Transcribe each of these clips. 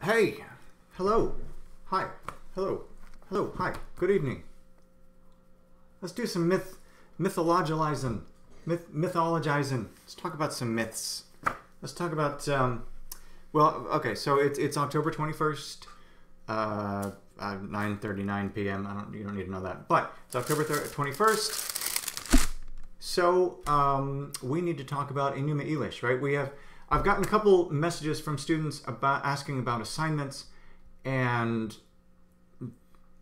Hey, hello, hi, hello, hi, good evening. Let's do some mythologizing. Let's talk about some myths. Let's talk about, well, okay, so it's October 21st, 9:39 p.m. You don't need to know that, but it's October 21st. So we need to talk about Enuma Elish, right? I've gotten a couple messages from students about asking about assignments, and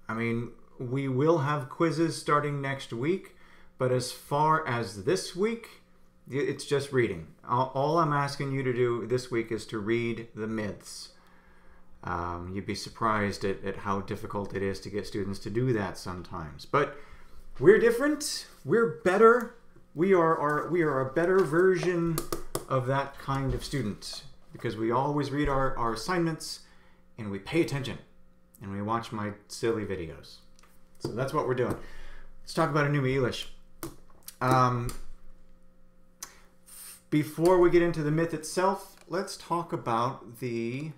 I mean, we will have quizzes starting next week, but as far as this week, it's just reading. All I'm asking you to do this week is to read the myths. You'd be surprised at how difficult it is to get students to do that sometimes. But we're different. We're better. We are a better version of that kind of student because we always read our assignments and we pay attention and we watch my silly videos. So that's what we're doing. Let's talk about Enuma Elish. Before we get into the myth itself, let's talk about the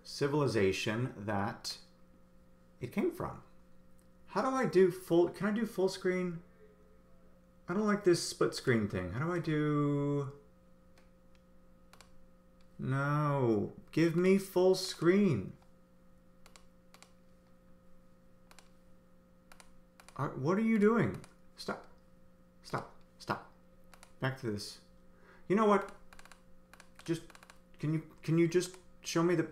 civilization that it came from. How do I do can I do full screen? I don't like this split screen thing. How do I do... No, give me full screen. What are you doing? Stop. Back to this. You know what? Just, can you just show me the...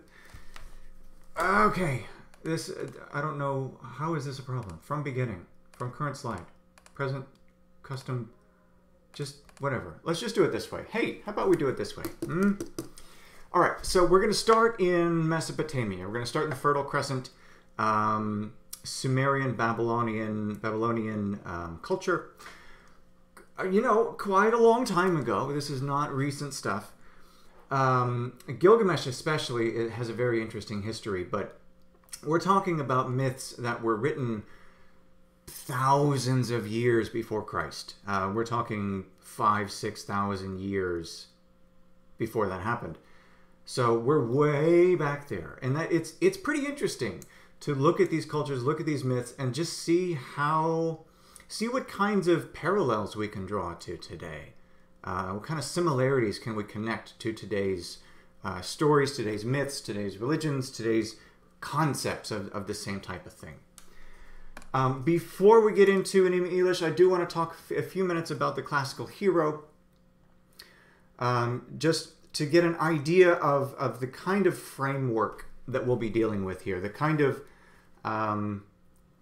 Okay, this, I don't know, how is this a problem? From beginning, from current slide, present, custom, just whatever. Let's just do it this way. Hey, how about we do it this way? All right, so we're going to start in Mesopotamia. We're going to start in the Fertile Crescent, Sumerian, Babylonian culture. You know, quite a long time ago. This is not recent stuff. Gilgamesh especially, it has a very interesting history, but we're talking about myths that were written thousands of years before Christ. We're talking 5,000-6,000 years before that happened. So we're way back there, and that it's pretty interesting to look at these cultures, look at these myths, and just see what kinds of parallels we can draw to today. What kind of similarities can we connect to today's stories, today's myths, today's religions, today's concepts of the same type of thing. Before we get into Enuma Elish, I do want to talk a few minutes about the classical hero, just to get an idea of the kind of framework that we'll be dealing with here, the kind of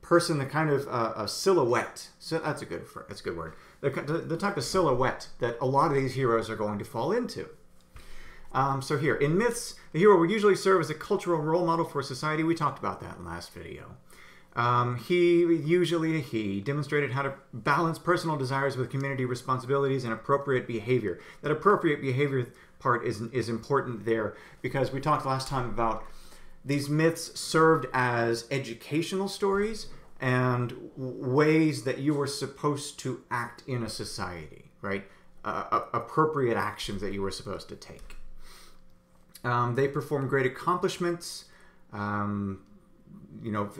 person, the kind of a silhouette. So that's a good word. The type of silhouette that a lot of these heroes are going to fall into. So here, in myths, the hero will usually serve as a cultural role model for society. We talked about that in the last video. He demonstrated how to balance personal desires with community responsibilities and appropriate behavior. That appropriate behavior part is important there because we talked last time about these myths served as educational stories and ways that you were supposed to act in a society, right? Appropriate actions that you were supposed to take. They perform great accomplishments,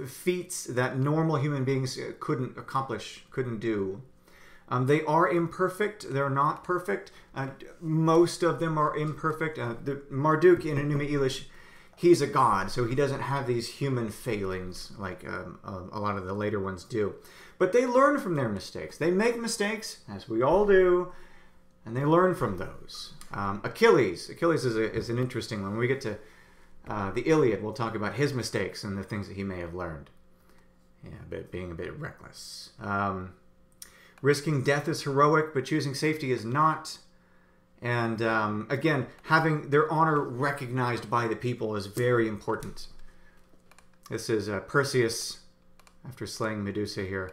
feats that normal human beings couldn't accomplish, couldn't do. They are imperfect. They're not perfect. Most of them are imperfect. Marduk in Enuma Elish, he's a god, so he doesn't have these human failings like a lot of the later ones do. But they learn from their mistakes. They make mistakes, as we all do, and they learn from those. Achilles is an interesting one. When we get to the Iliad, we'll talk about his mistakes and the things that he may have learned. Yeah, but being a bit reckless. Risking death is heroic, but choosing safety is not. And again, having their honor recognized by the people is very important. This is Perseus after slaying Medusa here.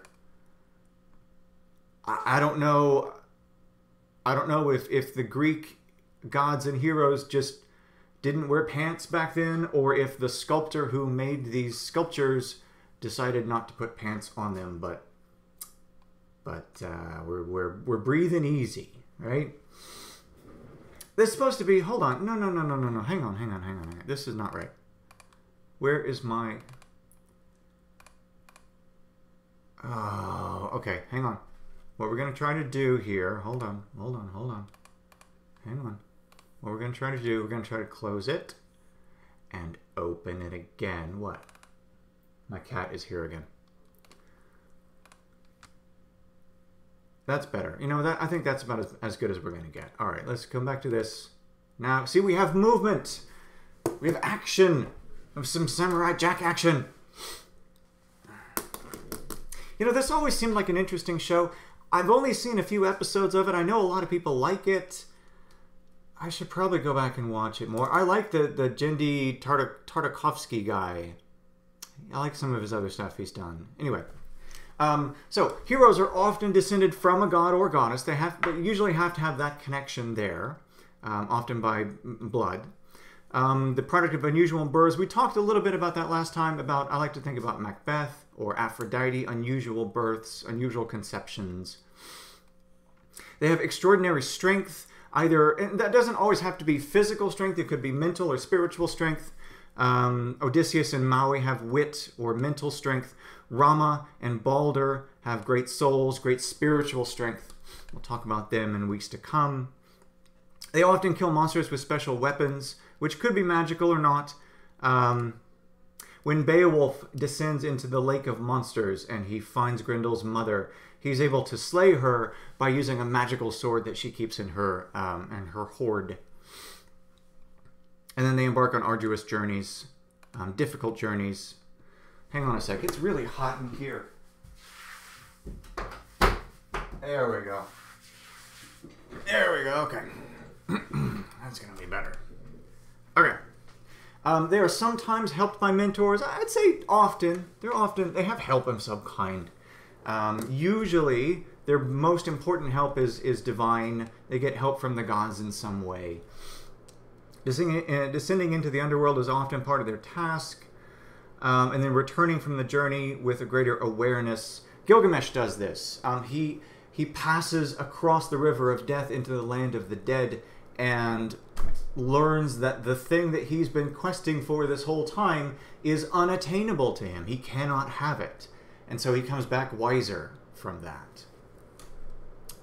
I don't know if the Greek gods and heroes just didn't wear pants back then, or if the sculptor who made these sculptures decided not to put pants on them. But we're breathing easy, right? This is supposed to be, hold on. No. Hang on. This is not right. Where is my... Oh, okay. Hang on. What we're going to try to do here... Hold on. Hang on. What we're going to try to do, we're going to try to close it and open it again. What? My cat is here again. That's better. You know, I think that's about as good as we're going to get. All right, let's come back to this. Now, see, we have movement. We have action. We have some Samurai Jack action. You know, this always seemed like an interesting show. I've only seen a few episodes of it. I know a lot of people like it. I should probably go back and watch it more. I like the Genndy Tartakovsky guy. I like some of his other stuff he's done. Anyway, so heroes are often descended from a god or goddess. They usually have to have that connection there, often by blood. The product of unusual births. We talked a little bit about that last time. I like to think about Macbeth or Aphrodite, unusual births, unusual conceptions. They have extraordinary strength. And that doesn't always have to be physical strength. It could be mental or spiritual strength. Odysseus and Maui have wit or mental strength. Rama and Balder have great souls, great spiritual strength. We'll talk about them in weeks to come. They often kill monsters with special weapons, which could be magical or not. When Beowulf descends into the Lake of Monsters and he finds Grendel's mother, he's able to slay her by using a magical sword that she keeps in her hoard. And then they embark on arduous journeys, difficult journeys. Hang on a sec. It's really hot in here. There we go. Okay. That's going to be better. Okay. They are sometimes helped by mentors. I'd say often. They have help of some kind. Usually, their most important help is divine. They get help from the gods in some way. Descending into the underworld is often part of their task. And then returning from the journey with a greater awareness. Gilgamesh does this. He passes across the river of death into the land of the dead and learns that the thing that he's been questing for this whole time is unattainable to him. He cannot have it. And so he comes back wiser from that.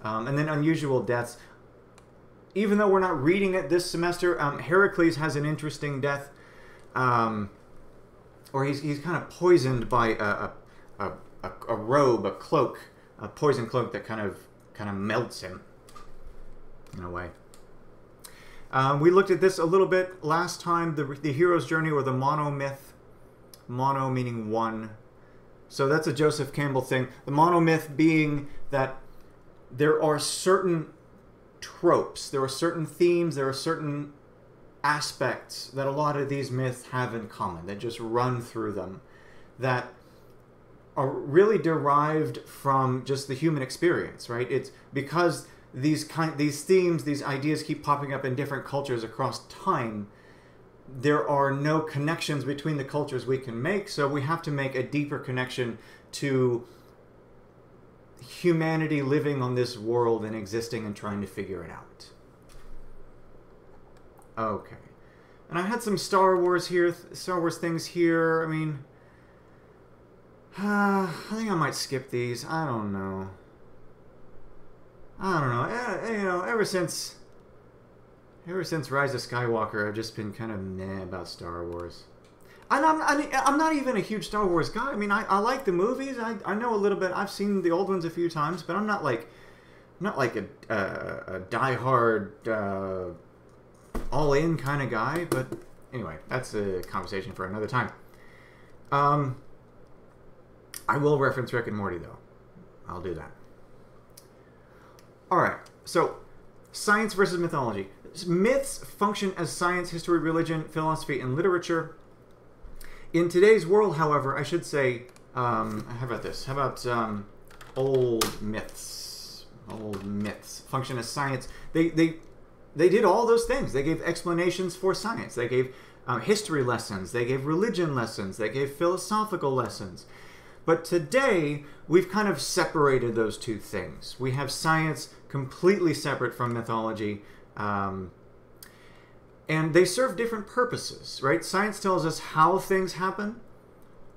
And then unusual deaths. Even though we're not reading it this semester, Heracles has an interesting death. Or he's kind of poisoned by a robe, a cloak, a poison cloak that kind of melts him in a way. We looked at this a little bit last time, the hero's journey or the monomyth. Mono meaning one. So that's a Joseph Campbell thing. The monomyth being that there are certain tropes, there are certain themes, there are certain aspects that a lot of these myths have in common, that just run through them, that are really derived from just the human experience, right? It's because these themes, these ideas keep popping up in different cultures across time. There are no connections between the cultures we can make, so we have to make a deeper connection to humanity living on this world and existing and trying to figure it out. Okay. And I had some Star Wars things here. I mean, I think I might skip these. I don't know. You know, ever since Rise of Skywalker, I've just been kind of meh about Star Wars. And I'm not even a huge Star Wars guy. I mean, I like the movies. I know a little bit. I've seen the old ones a few times, but I'm not like a diehard all-in kind of guy. But anyway, that's a conversation for another time. I will reference Rick and Morty though. I'll do that. All right. So, science versus mythology. Myths function as science, history, religion, philosophy, and literature. In today's world, however, I should say, how about this? How about old myths? Old myths function as science. They did all those things. They gave explanations for science. They gave history lessons. They gave religion lessons. They gave philosophical lessons. But today, we've kind of separated those two things. We have science completely separate from mythology. And they serve different purposes, right? Science tells us how things happen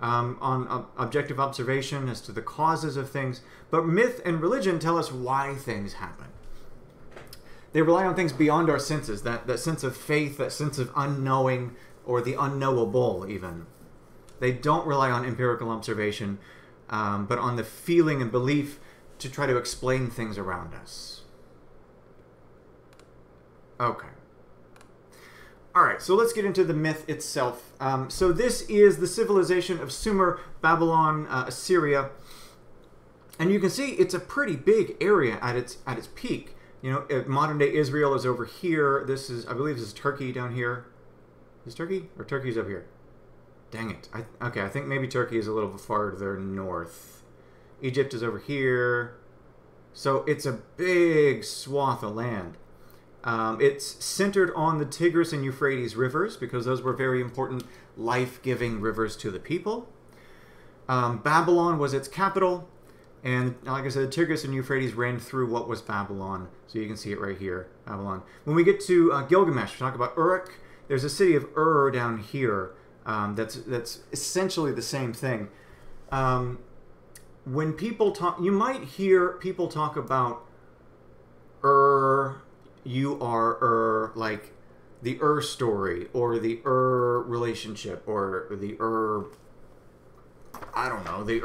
on objective observation as to the causes of things, but myth and religion tell us why things happen. They rely on things beyond our senses, that sense of faith, that sense of unknowing, or the unknowable even. They don't rely on empirical observation, but on the feeling and belief to try to explain things around us. Okay. All right, so let's get into the myth itself. So this is the civilization of Sumer, Babylon, Assyria. And you can see it's a pretty big area at its peak. You know, modern-day Israel is over here. This is, I believe this is Turkey down here. Is Turkey? Or Turkey's up here? Dang it. Okay, I think maybe Turkey is a little farther north. Egypt is over here. So it's a big swath of land. It's centered on the Tigris and Euphrates rivers because those were very important life-giving rivers to the people. Babylon was its capital. And like I said, the Tigris and Euphrates ran through what was Babylon. So you can see it right here, Babylon. When we get to Gilgamesh, we talk about Uruk. There's a city of Ur down here that's essentially the same thing. When people talk, you might hear people talk about you are like the story, or the relationship, or the I don't know, the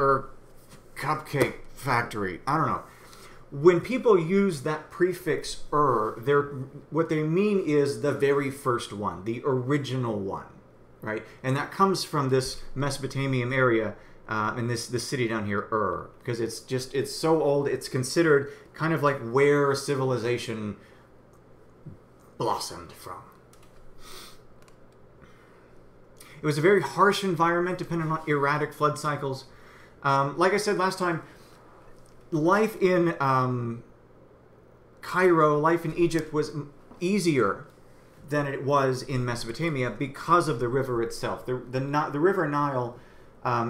cupcake factory. I don't know. When people use that prefix what they mean is the very first one, the original one, right? And that comes from this Mesopotamian area in this city down here, because it's so old. It's considered kind of like where civilization blossomed from. It was a very harsh environment, depending on erratic flood cycles. Like I said last time, life in Cairo, life in Egypt was easier than it was in Mesopotamia because of the river itself. The river Nile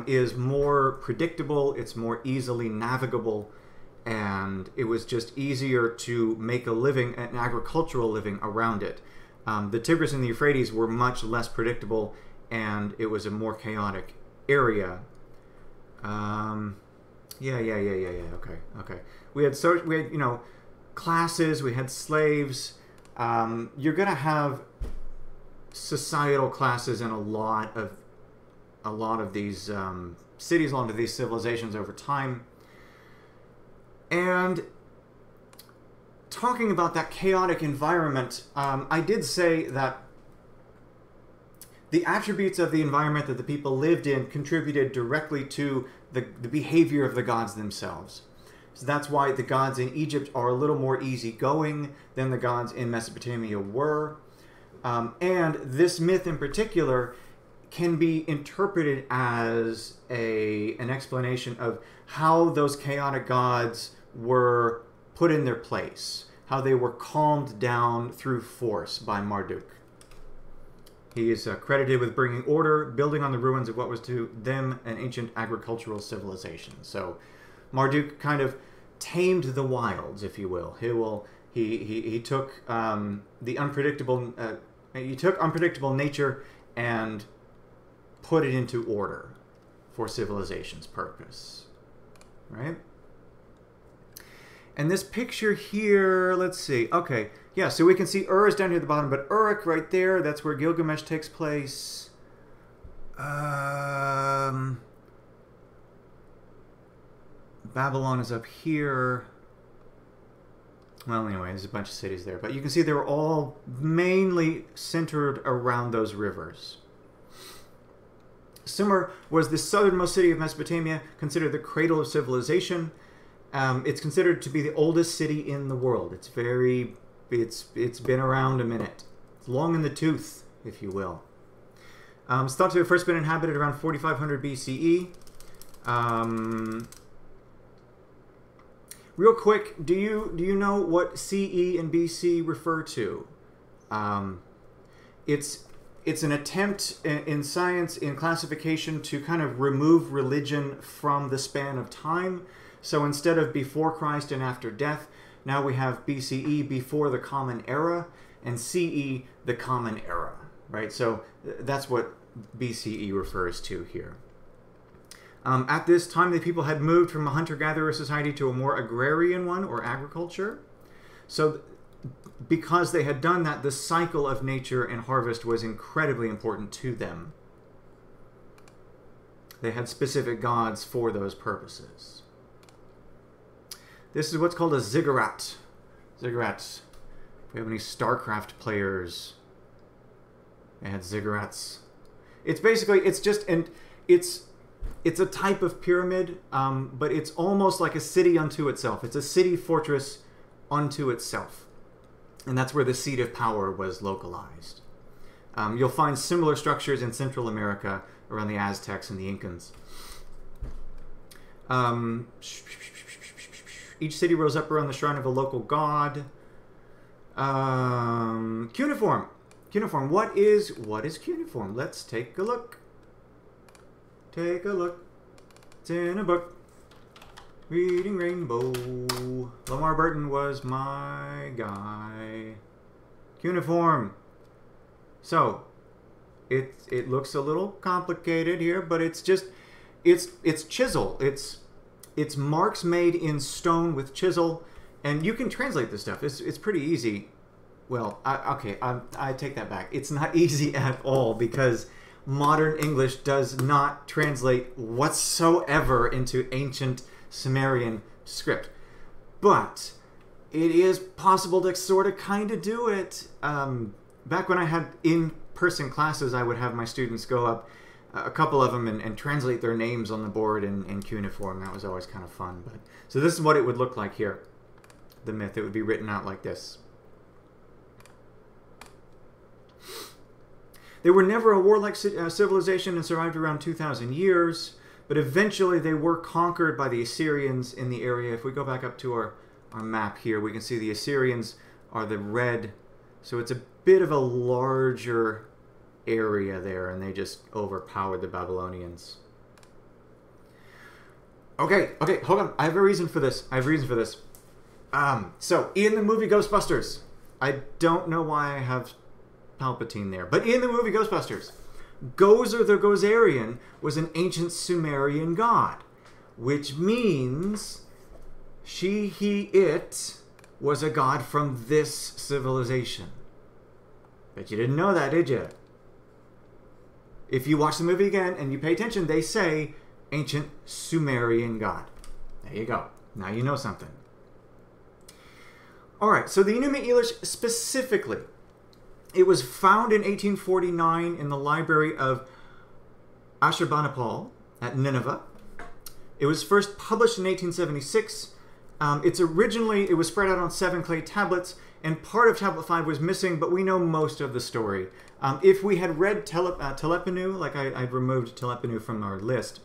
is more predictable, it's more easily navigable, and it was just easier to make a living, an agricultural living around it. The Tigris and the Euphrates were much less predictable, and it was a more chaotic area. Yeah. Okay. We had classes. We had slaves. You're gonna have societal classes in a lot of these cities, a lot of these civilizations over time. And talking about that chaotic environment, I did say that the attributes of the environment that the people lived in contributed directly to the behavior of the gods themselves. So that's why the gods in Egypt are a little more easygoing than the gods in Mesopotamia were. And this myth in particular can be interpreted as an explanation of how those chaotic gods were put in their place, how they were calmed down through force by Marduk. He is credited with bringing order, building on the ruins of what was to them an ancient agricultural civilization. So Marduk kind of tamed the wilds, if you will. He took the unpredictable. He took unpredictable nature and put it into order for civilization's purpose, right? And this picture here, let's see. Okay, yeah, so we can see Ur is down here at the bottom, but Uruk right there, that's where Gilgamesh takes place. Babylon is up here. Well, anyway, there's a bunch of cities there, but you can see they were all mainly centered around those rivers. Sumer was the southernmost city of Mesopotamia, considered the cradle of civilization. It's considered to be the oldest city in the world. It's been around a minute. It's long in the tooth, if you will. It's thought to have first been inhabited around 4500 BCE. Real quick, do you know what CE and BC refer to? It's an attempt in science, in classification, to kind of remove religion from the span of time. So instead of before Christ and after death, now we have BCE, before the Common Era. and CE, the Common Era, right? So that's what BCE refers to here. At this time, the people had moved from a hunter-gatherer society to a more agrarian one, or agriculture. So because they had done that, the cycle of nature and harvest was incredibly important to them. They had specific gods for those purposes. This is what's called a ziggurat. Ziggurats. If we have any StarCraft players, they had ziggurats. It's basically, it's a type of pyramid, but it's almost like a city unto itself. It's a city fortress unto itself. And that's where the seat of power was localized. You'll find similar structures in Central America around the Aztecs and the Incans. Each city rose up around the shrine of a local god. Cuneiform. Cuneiform. What is cuneiform? Let's take a look. Take a look. It's in a book. Reading Rainbow. Lamar Burton was my guy. Cuneiform. So, it looks a little complicated here, but it's just it's chisel. It's marks made in stone with chisel, and you can translate this stuff. It's pretty easy. Well, I take that back. It's not easy at all because modern English does not translate whatsoever into ancient Sumerian script. But it is possible to sort of kind of do it. Back when I had in-person classes, I would have my students go up, a couple of them, and translate their names on the board in cuneiform. That was always kind of fun. But so this is what it would look like here. The myth. It would be written out like this. They were never a warlike civilization and survived around 2,000 years, but eventually they were conquered by the Assyrians in the area. If we go back up to our map here, we can see the Assyrians are the red. So it's a bit of a larger area there, and they just overpowered the Babylonians. Okay, hold on. I have a reason for this. So in the movie Ghostbusters, I don't know why I have Palpatine there, but in the movie Ghostbusters, Gozer the Gozerian was an ancient Sumerian god, which means she, he, it was a god from this civilization. Bet you didn't know that, did you? If you watch the movie again and you pay attention, they say ancient Sumerian god. There you go. Now you know something. Alright, so the Enuma Elish specifically, it was found in 1849 in the library of Ashurbanipal at Nineveh. It was first published in 1876. It was spread out on 7 clay tablets, and part of Tablet 5 was missing, but we know most of the story. If we had read Telepanu, like I'd removed Telepanu from our list,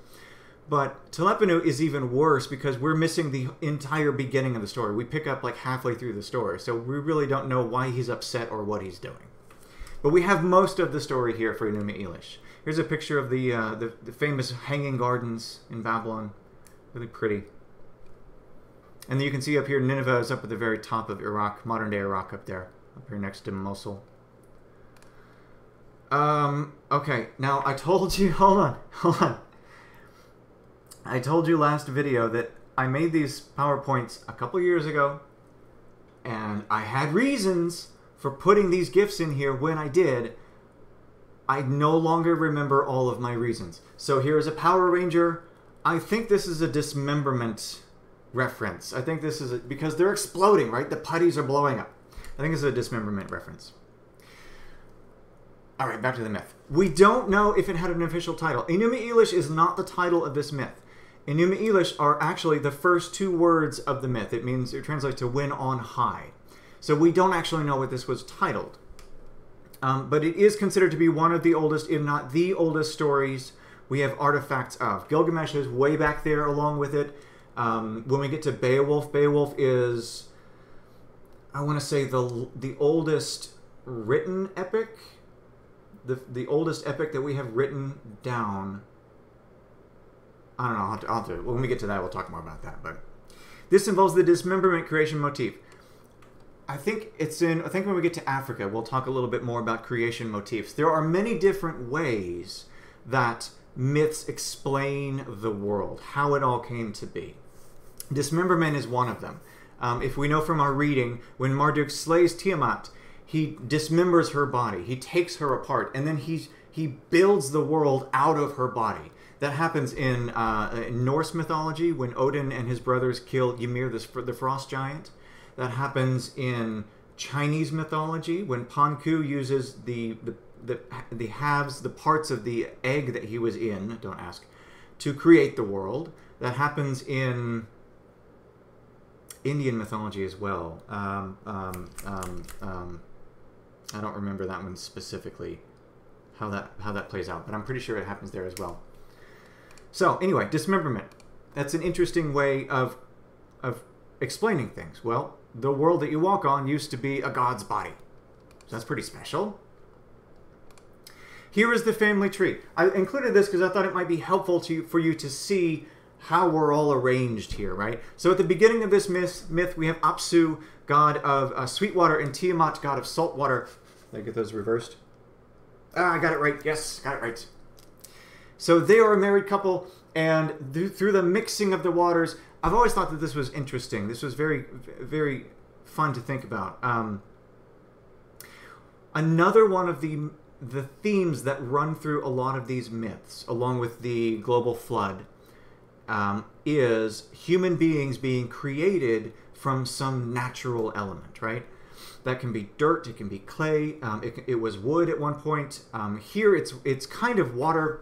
but Telepanu is even worse because we're missing the entire beginning of the story. We pick up like halfway through the story, so we really don't know why he's upset or what he's doing. But we have most of the story here for Enuma Elish. Here's a picture of the famous hanging gardens in Babylon. Really pretty. And then you can see up here, Nineveh is up at the very top of Iraq, modern-day Iraq up there, up here next to Mosul. Okay, now I told you, hold on. I told you last video that I made these PowerPoints a couple years ago, and I had reasons for putting these GIFs in here when I did. I no longer remember all of my reasons. So here's a Power Ranger. I think this is a dismemberment reference. I think this is because they're exploding, right? The putties are blowing up. I think this is a dismemberment reference. All right, back to the myth. We don't know if it had an official title. Enuma Elish is not the title of this myth. Enuma Elish are actually the first 2 words of the myth. It translates to win on high. So we don't actually know what this was titled. But it is considered to be one of the oldest, if not the oldest stories we have artifacts of. Gilgamesh is way back there along with it. When we get to Beowulf, Beowulf is, I want to say, the oldest written epic. The oldest epic that we have written down. I don't know. I'll do it. When we get to that, we'll talk more about that. But this involves the dismemberment creation motif. I think when we get to Africa, we'll talk a little bit more about creation motifs. There are many different ways that myths explain the world, how it all came to be. Dismemberment is one of them. If we know from our reading, when Marduk slays Tiamat, he dismembers her body. He takes her apart, and then he builds the world out of her body. That happens in Norse mythology when Odin and his brothers kill Ymir, the frost giant. That happens in Chinese mythology when Panku uses the halves, the parts of the egg that he was in, don't ask, to create the world. That happens in Indian mythology as well. I don't remember that one specifically, how that plays out, but I'm pretty sure it happens there as well. So anyway, dismemberment. That's an interesting way of explaining things. Well, the world that you walk on used to be a god's body. So that's pretty special. Here is the family tree. I included this because I thought it might be helpful for you to see how we're all arranged here, right? So at the beginning of this myth we have Apsu, god of sweet water, and Tiamat, god of salt water. Did I get those reversed? I got it right. Yes, got it right. So they are a married couple, and through the mixing of the waters, I've always thought that this was interesting. This was very, very fun to think about. Another one of the themes that run through a lot of these myths, along with the global flood, is human beings being created from some natural element, right? That can be dirt, it can be clay, it was wood at one point. Here it's kind of water.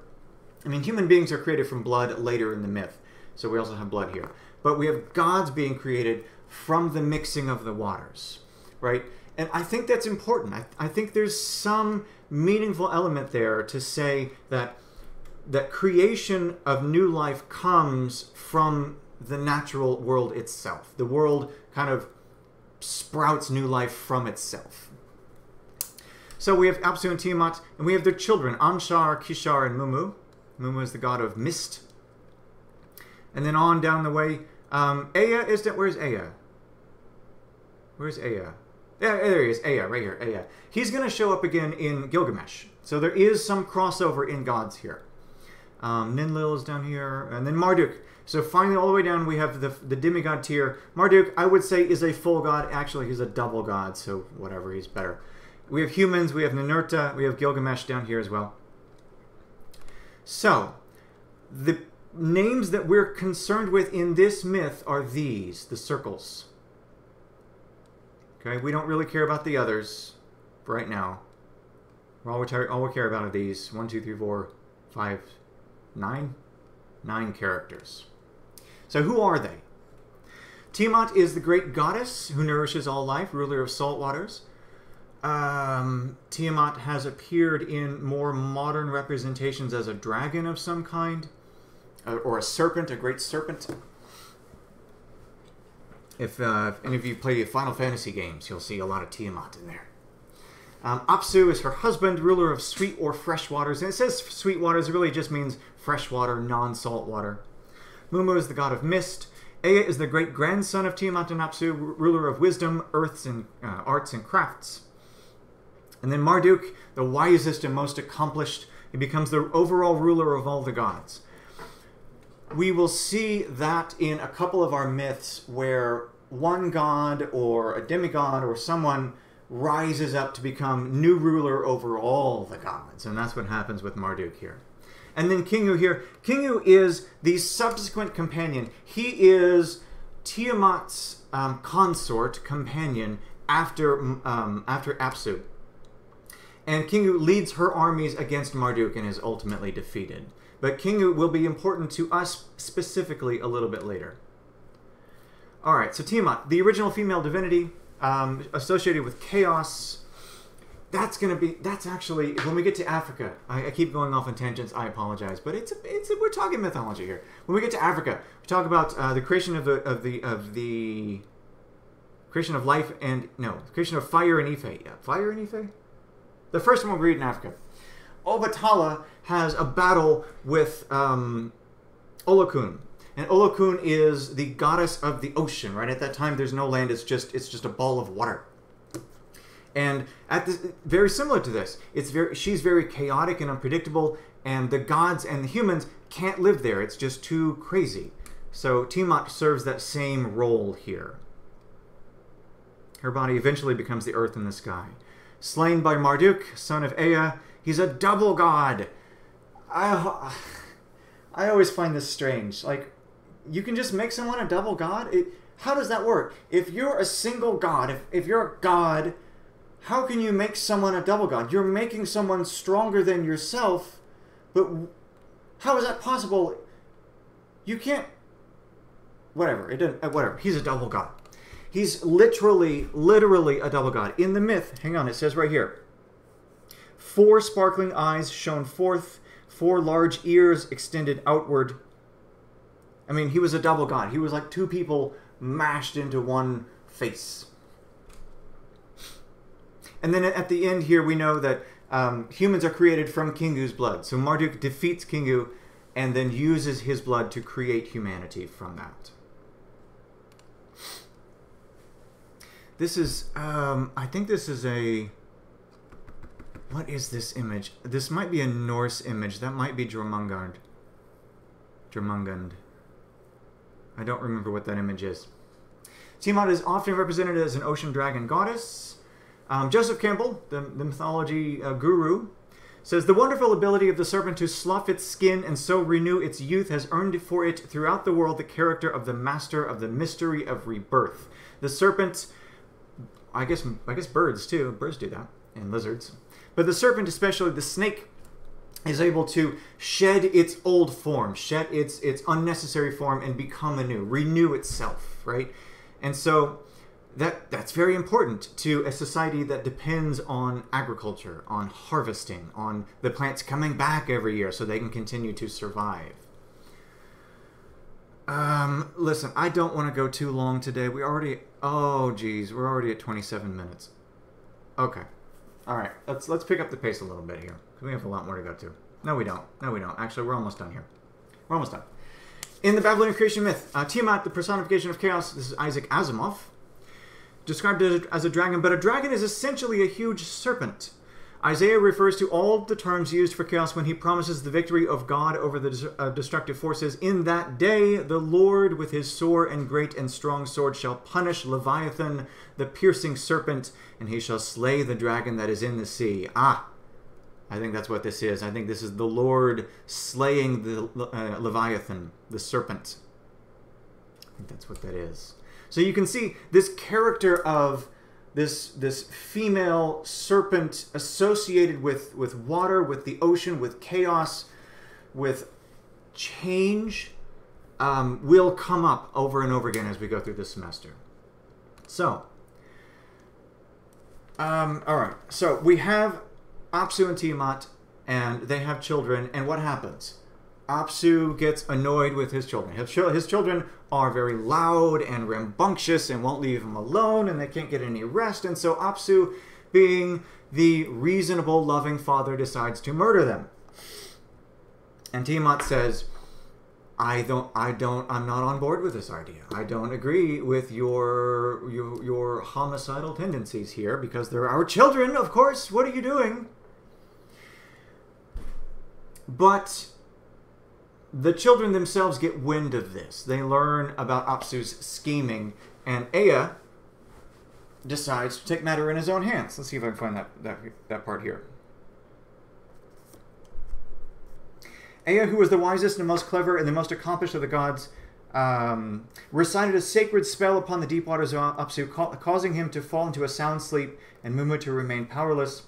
I mean, human beings are created from blood later in the myth, so we also have blood here. But we have gods being created from the mixing of the waters, right? And I think that's important. I think there's some meaningful element there to say that creation of new life comes from the natural world itself. The world kind of sprouts new life from itself. So we have Apsu and Tiamat, and we have their children, Anshar, Kishar, and Mumu. Mumu is the god of mist. And then on down the way, Ea is that. Where's Ea? Where's Ea? Yeah, there he is. Ea, right here. Ea. He's going to show up again in Gilgamesh. So there is some crossover in gods here. Ninlil is down here, and then Marduk. So finally, all the way down, we have the demigod tier. Marduk, I would say, is a full god. Actually, he's a double god, so whatever, he's better. We have humans, we have Ninurta, we have Gilgamesh down here as well. So, the names that we're concerned with in this myth are these, the circles. Okay, we don't really care about the others right now. All we care about are these 1, 2, 3, 4, 5, 9? 9 characters. So who are they? Tiamat is the great goddess who nourishes all life, ruler of salt waters. Tiamat has appeared in more modern representations as a dragon of some kind, or a serpent, a great serpent. If any of you play Final Fantasy games, you'll see a lot of Tiamat in there. Apsu is her husband, ruler of sweet or fresh waters. And it says sweet waters, it really just means fresh water, non-salt water. Mumu is the god of mist. Ea is the great-grandson of Tiamat and Apsu, ruler of wisdom, earths, and arts and crafts. And then Marduk, the wisest and most accomplished, he becomes the overall ruler of all the gods. We will see that in a couple of our myths where one god or a demigod or someone rises up to become new ruler over all the gods. And that's what happens with Marduk here. And then Kingu here. Kingu is the subsequent companion. He is Tiamat's consort, companion, after Apsu. And Kingu leads her armies against Marduk and is ultimately defeated. But Kingu will be important to us specifically a little bit later. Alright, so Tiamat, the original female divinity, associated with chaos. That's actually, when we get to Africa, I keep going off on tangents, I apologize, but we're talking mythology here. When we get to Africa, we talk about the creation the creation of life and, no, the creation of fire and Ife. Yeah, fire and Ife? The first one we read in Africa. Obatala has a battle with Olokun. And Olokun is the goddess of the ocean, right? At that time, there's no land, it's just a ball of water. And at this, very similar to this, she's very chaotic and unpredictable, and the gods and the humans can't live there. It's just too crazy. So Tiamat serves that same role here. Her body eventually becomes the earth and the sky. Slain by Marduk, son of Ea, he's a double god. I always find this strange. Like, you can just make someone a double god? How does that work? If you're a single god, if you're a god, how can you make someone a double god? You're making someone stronger than yourself, but how is that possible? You can't... Whatever. Whatever. He's a double god. He's literally a double god. In the myth, hang on, it says right here, 4 sparkling eyes shone forth, 4 large ears extended outward. I mean, he was a double god. He was like 2 people mashed into one face. And then at the end here, we know that humans are created from Kingu's blood. So Marduk defeats Kingu and then uses his blood to create humanity from that. This is, I think this is a... What is this image? This might be a Norse image. That might be Jormungand. Jormungand. I don't remember what that image is. Tiamat is often represented as an ocean dragon goddess. Joseph Campbell, the mythology guru, says, the wonderful ability of the serpent to slough its skin and so renew its youth has earned for it throughout the world the character of the master of the mystery of rebirth. The serpent, I guess birds too. Birds do that, and lizards. But the serpent, especially the snake, is able to shed its old form, shed its unnecessary form, and become anew, renew itself, right? And so that's very important to a society that depends on agriculture, on harvesting, on the plants coming back every year so they can continue to survive. Listen, I don't want to go too long today. We're already at 27 minutes. Okay. All right, let's pick up the pace a little bit here. We have a lot more to go to. No, we don't. No, we don't. Actually, we're almost done here. We're almost done. In the Babylonian creation myth, Tiamat, the personification of chaos, this is Isaac Asimov, described as a dragon, but a dragon is essentially a huge serpent. Isaiah refers to all the terms used for chaos when he promises the victory of God over the destructive forces. In that day, the Lord with his sore and great and strong sword shall punish Leviathan, the piercing serpent, and he shall slay the dragon that is in the sea. I think that's what this is. I think this is the Lord slaying the Leviathan, the serpent. I think that's what that is. So you can see this character of this female serpent associated with water, with the ocean, with chaos, with change, will come up over and over again as we go through this semester. So, all right. So we have Apsu and Tiamat, and they have children, and what happens? Apsu gets annoyed with his children. His children are very loud and rambunctious and won't leave him alone, and they can't get any rest, and so Apsu, being the reasonable, loving father, decides to murder them. And Tiamat says, I'm not on board with this idea. I don't agree with your homicidal tendencies here, because they're our children, of course. What are you doing? But the children themselves get wind of this. They learn about Apsu's scheming, and Ea decides to take matter in his own hands. Let's see if I can find that part here. Ea, who was the wisest and most clever and the most accomplished of the gods, recited a sacred spell upon the deep waters of Apsu, causing him to fall into a sound sleep and Mummu to remain powerless.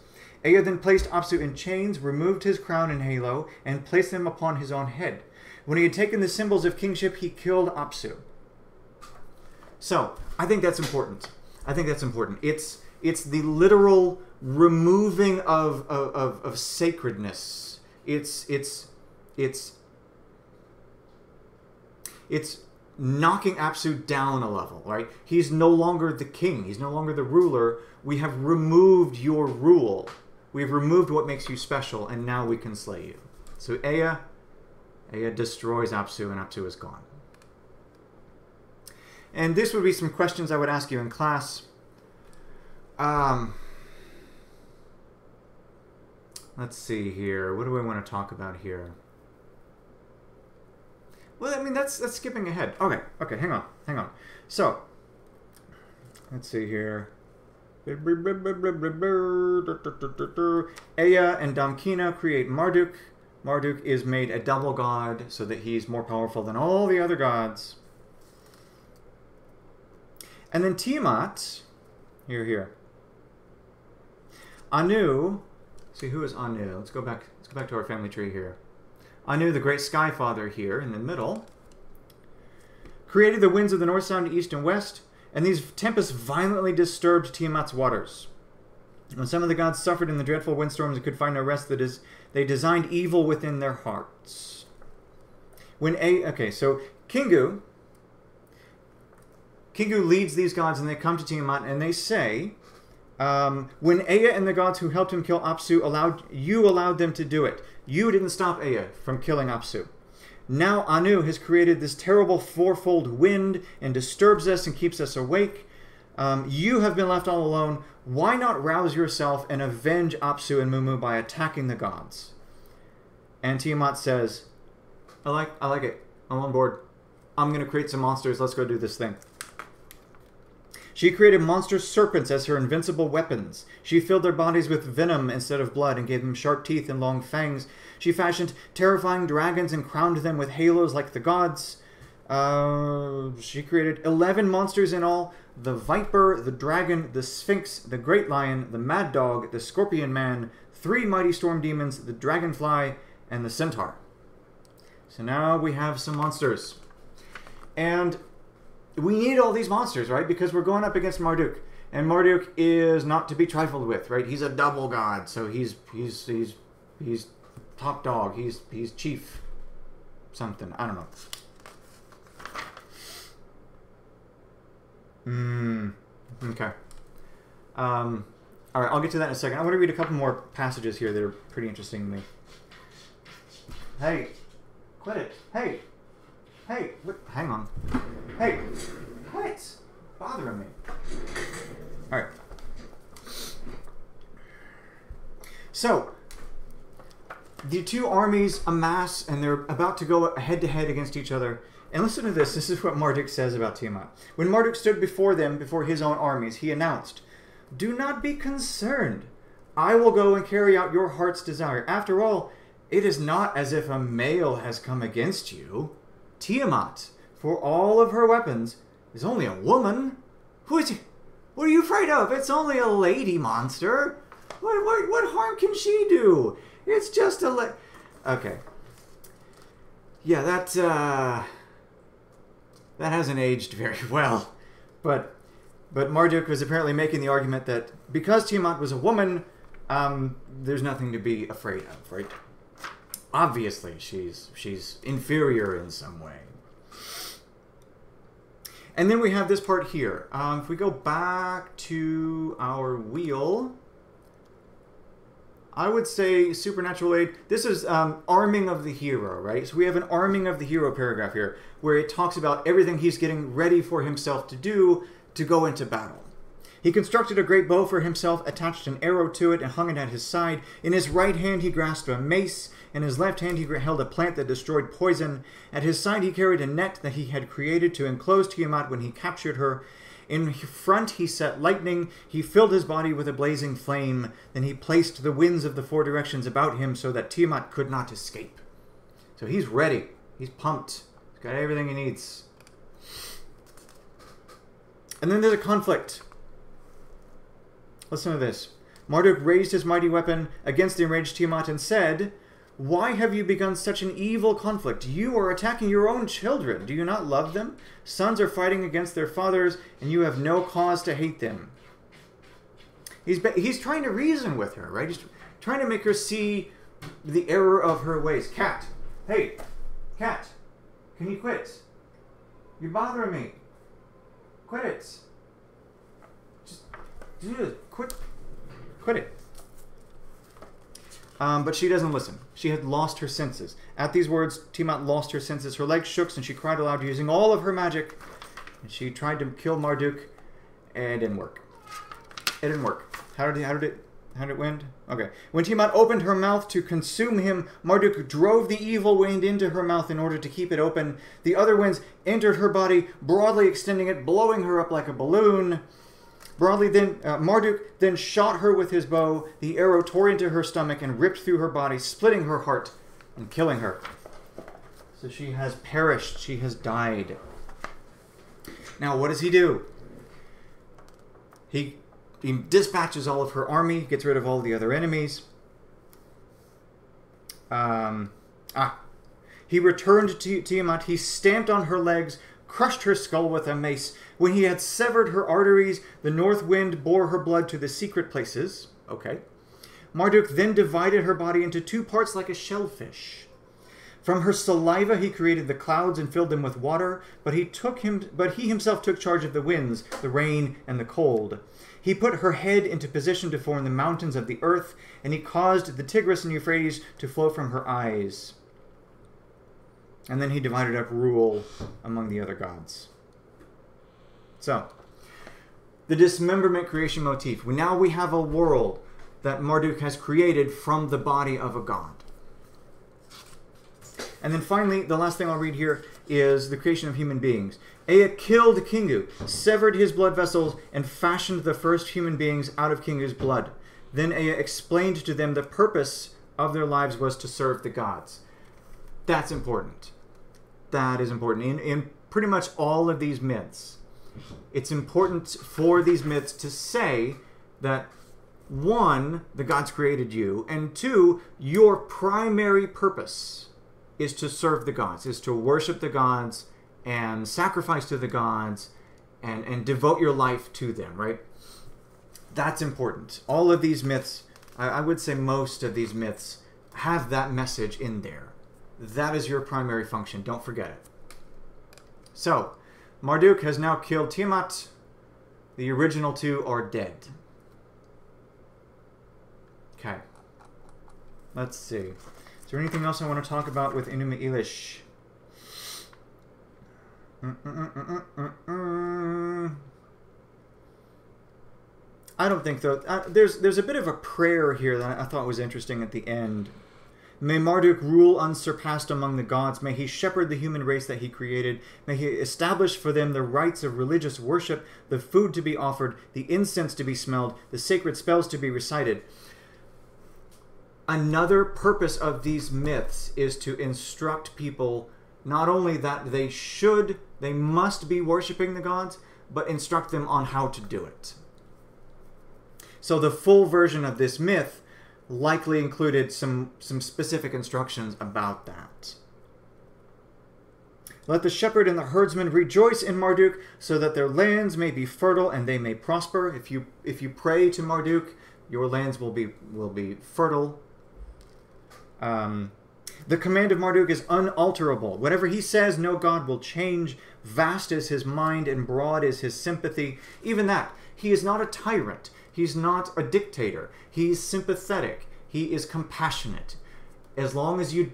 Ea then placed Apsu in chains, removed his crown and halo, and placed them upon his own head. When he had taken the symbols of kingship, he killed Apsu. So, I think that's important. I think that's important. It's the literal removing of sacredness. It's knocking Apsu down a level, right? He's no longer the king. He's no longer the ruler. We have removed your rule. We've removed what makes you special, and now we can slay you. So Ea destroys Apsu, and Apsu is gone. And this would be some questions I would ask you in class. Let's see here. What do we want to talk about here? Well, I mean, that's skipping ahead. Okay, hang on. So, let's see here. Ea and Damkina create Marduk. Marduk is made a double god so that he's more powerful than all the other gods. And then Tiamat, here. Anu, see who is Anu? Let's go back to our family tree here. Anu, the great sky father here in the middle, created the winds of the north, south, east, and west, and these tempests violently disturbed Tiamat's waters. When some of the gods suffered in the dreadful windstorms and could find no rest, that is, they designed evil within their hearts. So Kingu leads these gods, and they come to Tiamat, and they say, when Ea and the gods who helped him kill Apsu allowed them to do it. You didn't stop Ea from killing Apsu. Now Anu has created this terrible fourfold wind and disturbs us and keeps us awake. You have been left all alone. Why not rouse yourself and avenge Apsu and Mumu by attacking the gods? And Tiamat says, I like it. I'm on board. I'm going to create some monsters. Let's go do this thing. She created monster serpents as her invincible weapons. She filled their bodies with venom instead of blood and gave them sharp teeth and long fangs. She fashioned terrifying dragons and crowned them with halos like the gods. She created 11 monsters in all. The viper, the dragon, the sphinx, the great lion, the mad dog, the scorpion man, 3 mighty storm demons, the dragonfly, and the centaur. So now we have some monsters. And we need all these monsters, right? Because we're going up against Marduk. And Marduk is not to be trifled with, right? He's a double god, so he's top dog. He's chief something. I don't know. Okay. All right, I'll get to that in a second. I want to read a couple more passages here that are pretty interesting to me. Hey, quit it. Hey, what? Hang on. Hey, quit bothering me. All right. So, the two armies amass, and they're about to go head-to-head against each other. And listen to this. This is what Marduk says about Tiamat. When Marduk stood before them, before his own armies, he announced, "Do not be concerned. I will go and carry out your heart's desire. After all, it is not as if a male has come against you. Tiamat, for all of her weapons, is only a woman. What are you afraid of? It's only a lady monster. What harm can she do? It's just a Okay. Yeah, that hasn't aged very well. But Marduk was apparently making the argument that because Tiamat was a woman, there's nothing to be afraid of, right? Obviously, she's inferior in some way. And then we have this part here. If we go back to our wheel, I would say supernatural aid. This is arming of the hero, right? So we have an arming of the hero paragraph here where it talks about everything he's getting ready for himself to do to go into battle. He constructed a great bow for himself, attached an arrow to it, and hung it at his side. In his right hand he grasped a mace. In his left hand he held a plant that destroyed poison. At his side he carried a net that he had created to enclose Tiamat when he captured her. In front he set lightning. He filled his body with a blazing flame. Then he placed the winds of the 4 directions about him so that Tiamat could not escape. So he's ready. He's pumped. He's got everything he needs. And then there's a conflict. Listen to this. Marduk raised his mighty weapon against the enraged Tiamat and said, "Why have you begun such an evil conflict? You are attacking your own children. Do you not love them? Sons are fighting against their fathers, and you have no cause to hate them." He's trying to reason with her, right? He's trying to make her see the error of her ways. Cat. Hey, cat. Can you quit? You're bothering me. Quit it. Just quit it. But she doesn't listen. She had lost her senses. At these words, Tiamat lost her senses. Her legs shook, and she cried aloud, using all of her magic. And she tried to kill Marduk, and it didn't work. It didn't work. How did How did it wind? Okay. When Tiamat opened her mouth to consume him, Marduk drove the evil wind into her mouth in order to keep it open. The other winds entered her body, broadly extending it, blowing her up like a balloon. Marduk then shot her with his bow. The arrow tore into her stomach and ripped through her body, splitting her heart and killing her. So she has perished. She has died. Now, what does he do? He dispatches all of her army, gets rid of all the other enemies. He returned to Tiamat. He stamped on her legs, crushed her skull with a mace. When he had severed her arteries, the north wind bore her blood to the secret places. Okay. Marduk then divided her body into two parts like a shellfish. From her saliva he created the clouds and filled them with water, but he himself took charge of the winds, the rain, and the cold. He put her head into position to form the mountains of the earth, and he caused the Tigris and Euphrates to flow from her eyes. And then he divided up rule among the other gods. So, the dismemberment creation motif. Now we have a world that Marduk has created from the body of a god. And then finally, the last thing I'll read here is the creation of human beings. Ea killed Kingu, severed his blood vessels, and fashioned the first human beings out of Kingu's blood. Then Ea explained to them the purpose of their lives was to serve the gods. That's important. That is important. In pretty much all of these myths, it's important for these myths to say that, one, the gods created you, and two, your primary purpose is to serve the gods, is to worship the gods and sacrifice to the gods and devote your life to them, right? That's important. All of these myths, I would say most of these myths, have that message in there. That is your primary function. Don't forget it. So, Marduk has now killed Tiamat. The original two are dead. Okay. Let's see. Is there anything else I want to talk about with Enuma Elish? I don't think so. There's a bit of a prayer here that I thought was interesting at the end. May Marduk rule unsurpassed among the gods. May he shepherd the human race that he created. May he establish for them the rites of religious worship, the food to be offered, the incense to be smelled, the sacred spells to be recited. Another purpose of these myths is to instruct people not only that they must be worshiping the gods, but instruct them on how to do it. So the full version of this myth likely included some specific instructions about that. Let the shepherd and the herdsman rejoice in Marduk, so that their lands may be fertile and they may prosper. If you pray to Marduk, your lands will be fertile. The command of Marduk is unalterable. Whatever he says, no god will change. Vast is his mind and broad is his sympathy. Even that, he is not a tyrant. He's not a dictator. He's sympathetic. He is compassionate. As long as you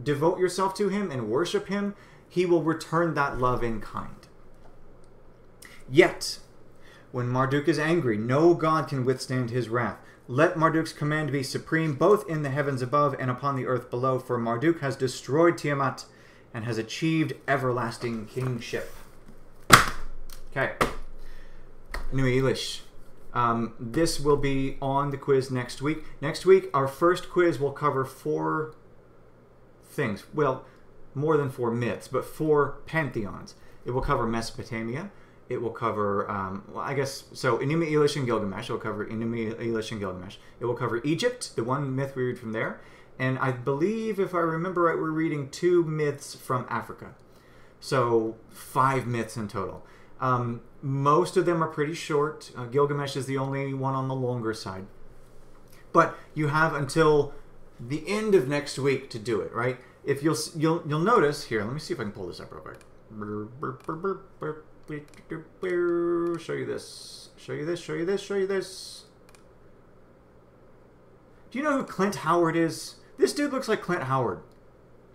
devote yourself to him and worship him, he will return that love in kind. Yet, when Marduk is angry, no god can withstand his wrath. Let Marduk's command be supreme, both in the heavens above and upon the earth below, for Marduk has destroyed Tiamat and has achieved everlasting kingship. Okay. Enuma Elish. This will be on the quiz next week. Next week, our first quiz will cover 4 things. Well, more than 4 myths, but 4 pantheons. It will cover Mesopotamia. It will cover, Enuma Elish and Gilgamesh. It will cover Enuma Elish and Gilgamesh. It will cover Egypt, the one myth we read from there. And I believe, if I remember right, we're reading 2 myths from Africa. So 5 myths in total. Most of them are pretty short. Gilgamesh is the only one on the longer side. But you have until the end of next week to do it, right? If you'll notice here, let me see if I can pull this up real quick. Show you this. Show you this. Show you this. Show you this. Do you know who Clint Howard is? This dude looks like Clint Howard.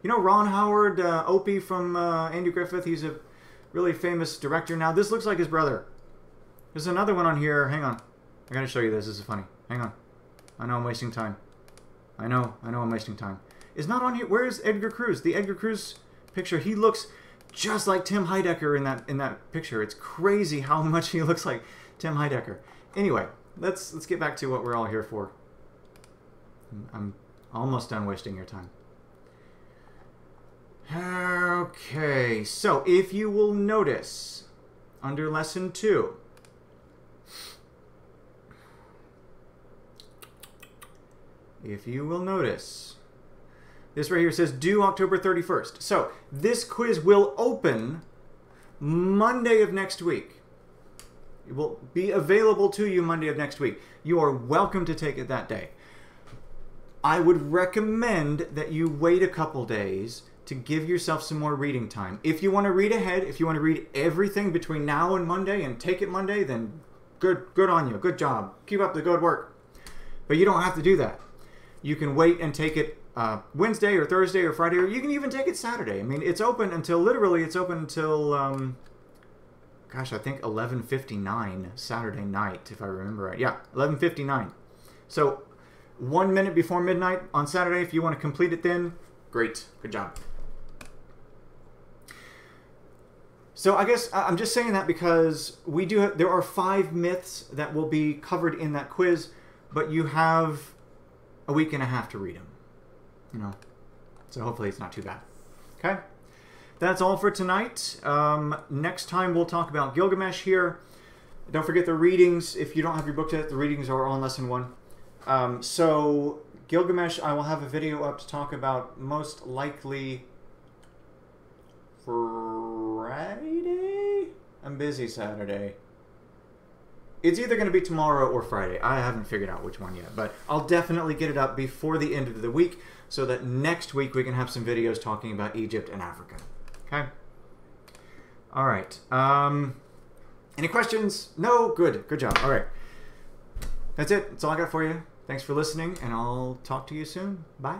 You know Ron Howard, Opie from Andy Griffith? He's a really famous director now. This looks like his brother. There's another one on here. Hang on. I gotta show you this. This is funny. Hang on. I know I'm wasting time. I know I'm wasting time. It's not on here. Where is Edgar Cruz? The Edgar Cruz picture, he looks just like Tim Heidecker in that picture. It's crazy how much he looks like Tim Heidecker. Anyway, let's get back to what we're all here for. I'm almost done wasting your time. Okay, so if you will notice under lesson 2, if you will notice, this right here says due October 31st. So this quiz will open Monday of next week. It will be available to you Monday of next week. You are welcome to take it that day. I would recommend that you wait a couple days to give yourself some more reading time. If you want to read ahead, if you want to read everything between now and Monday and take it Monday, then good on you. Good job. Keep up the good work. But you don't have to do that. You can wait and take it Wednesday or Thursday or Friday, or you can even take it Saturday. I mean, it's open until, literally, it's open until, gosh, I think 11:59 Saturday night, if I remember right. Yeah, 11:59. So 1 minute before midnight on Saturday, if you want to complete it then, great. Good job. So I guess I'm just saying that because there are 5 myths that will be covered in that quiz, but you have a week and a half to read them. You know, so hopefully it's not too bad. Okay, that's all for tonight. Next time we'll talk about Gilgamesh here. Don't forget the readings. If you don't have your book yet, the readings are on lesson 1. So Gilgamesh, I will have a video up to talk about most likely Friday? I'm busy Saturday. It's either going to be tomorrow or Friday. I haven't figured out which one yet, but I'll definitely get it up before the end of the week so that next week we can have some videos talking about Egypt and Africa. Okay? All right. Any questions? No? Good. Good job. All right. That's it. That's all I got for you. Thanks for listening, and I'll talk to you soon. Bye.